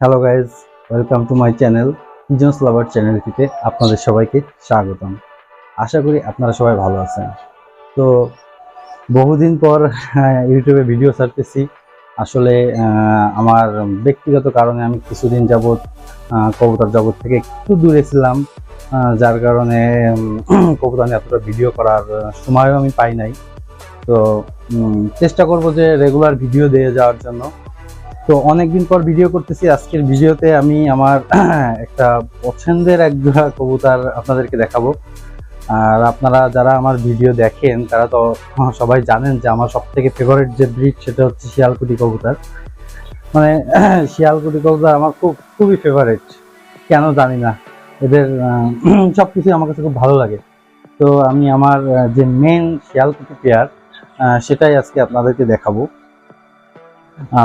Hello guys, welcome to my channel pigeons lover চ্যানেলটিতে আপনাদের সবাইকে স্বাগতম। আশা করি আপনারা সবাই ভালো আছেন। তো বহুদিন পর ইউটিউবে ভিডিও ছাড়তেছি। আসলে আমার ব্যক্তিগত কারণে আমি কিছুদিন যাবৎ কবুতর জগৎ থেকে একটু দূরে ছিলাম, যার কারণে কবুতর নিয়ে এতটা ভিডিও করার সময়ও আমি পাই নাই। তো চেষ্টা করব যে রেগুলার ভিডিও দিয়ে যাওয়ার জন্য। তো অনেকদিন পর ভিডিও করতেছি। আজকের ভিডিওতে আমি আমার একটা পছন্দের এক জোড়া কবুতর আপনাদেরকে দেখাবো। আর আপনারা যারা আমার ভিডিও দেখেন তারা তো সবাই জানেন যে আমার সবথেকে ফেভারিট যে ব্রিড সেটা হচ্ছে শিয়ালকুটি কবুতর। মানে শিয়ালকুটি কবুতর আমার খুবই ফেভারিট, কেন জানি না। এদের সবকিছু আমার কাছে খুব ভালো লাগে। তো আমি আমার যে মেন শিয়ালকুটি পেয়ার সেটাই আজকে আপনাদেরকে দেখাবো,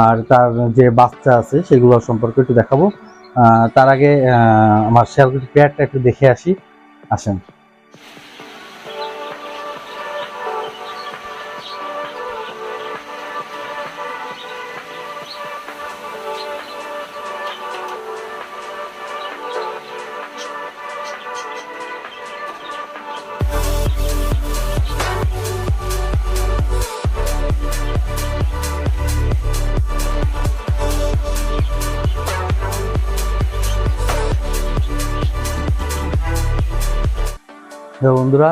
আর তার যে বাচ্চা আছে সেগুলো সম্পর্কে একটু দেখাবো। তার আগে আমার শিয়ালকুটি পেয়ারটা একটু দেখে আসেন। বন্ধুরা,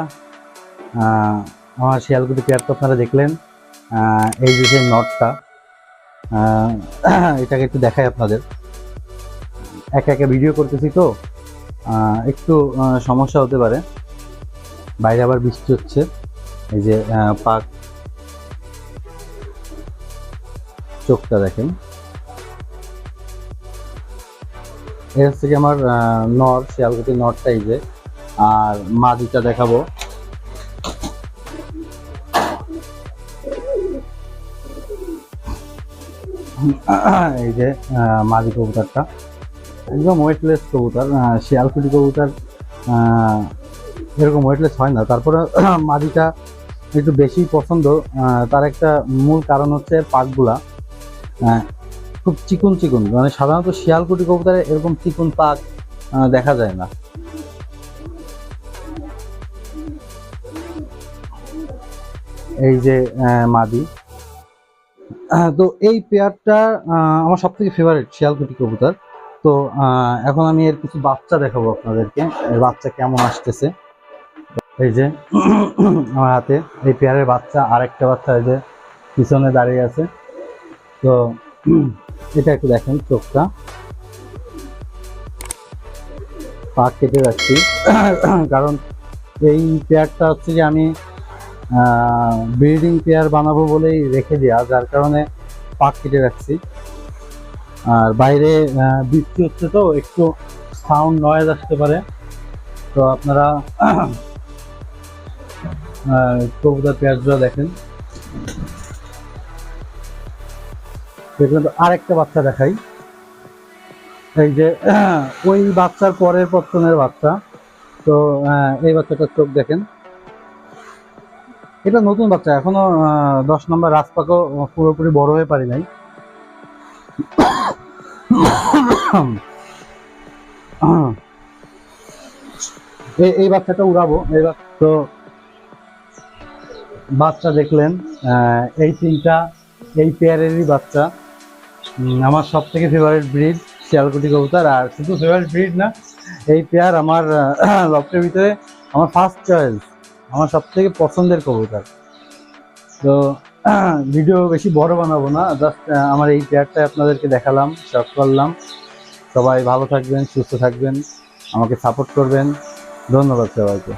আমার শিয়ালকুটি পেয়ার তো আপনারা দেখলেন। এই যে নটটা, এটাকে একটু দেখাই আপনাদের। একা একা ভিডিও করতেছি তো একটু সমস্যা হতে পারে। বাইরে আবার বৃষ্টি হচ্ছে। এই যে পাক চোখটা দেখেন। এর হচ্ছে কি আমার নর, শিয়ালকুটি নটটা। এই যে, আর মাদিটা দেখাবো। এই যে মাদি কবুতরটা একদম ওয়েটলেস কবুতর। শিয়ালকুটি কবুতর এরকম ওয়েটলেস হয় না, তারপরে মাদিটা একটু বেশি পছন্দ। তার একটা মূল কারণ হচ্ছে পাকগুলা খুব চিকন চিকন। মানে সাধারণত শিয়ালকুটি কবুতরে এরকম চিকন পাক দেখা যায় না। এই যে মাদি। তো এই পেয়ারটা আমার সব থেকে ফেভারিট শিয়ালকুটি কবুতর। তো এখন আমি এর কিছু বাচ্চা দেখাবো আপনাদেরকে, এর বাচ্চা কেমন আসতেছে। এই যে আমার হাতে এই পেয়ারের বাচ্চা, আরেকটা বাচ্চা এই যে পিছনে দাঁড়িয়ে আছে। তো এটা একটু দেখেন, চোখটা পাক কেটে রাখছি কারণ এই পেয়ারটা হচ্ছে যে আমি ব্রিডিং পেয়ার বানাবো বলেই রেখে দেওয়া, যার কারণে পাক কেটে রাখছি। আর বাইরে বৃষ্টি হচ্ছে তো একটু সাউন্ড নয়েজ আসতে পারে। তো আপনারা কবুতর পেয়ারগুলো দেখেন। দেখলেন তো, আরেকটা বাচ্চা দেখাই। এই যে ওই বাচ্চার পরের পত্তনের বাচ্চা। তো এই বাচ্চাটার চোখ দেখেন। এটা নতুন বাচ্চা, এখনো 10 নম্বর রাজপাকও পুরোপুরি বড় হয়ে পারি নাই। এই বাচ্চাটা উড়াবো। তো বাচ্চা দেখলেন, এই তিনটা এই পেয়ারেরই বাচ্চা। আমার সব থেকে ফেভারিট ব্রিড শিয়ালকুটি কবুতর। আর শুধু ফেভারিট ব্রিড না, এই পেয়ার আমার লফটের ভিতরে আমার ফার্স্ট চয়েস, আমার সব থেকে পছন্দের কবুতর। তো ভিডিও বেশি বড় বানাবো না, জাস্ট আমার এই পেয়ারটা আপনাদেরকে দেখালাম, শখ করলাম। সবাই ভালো থাকবেন, সুস্থ থাকবেন, আমাকে সাপোর্ট করবেন। ধন্যবাদ সবাইকে।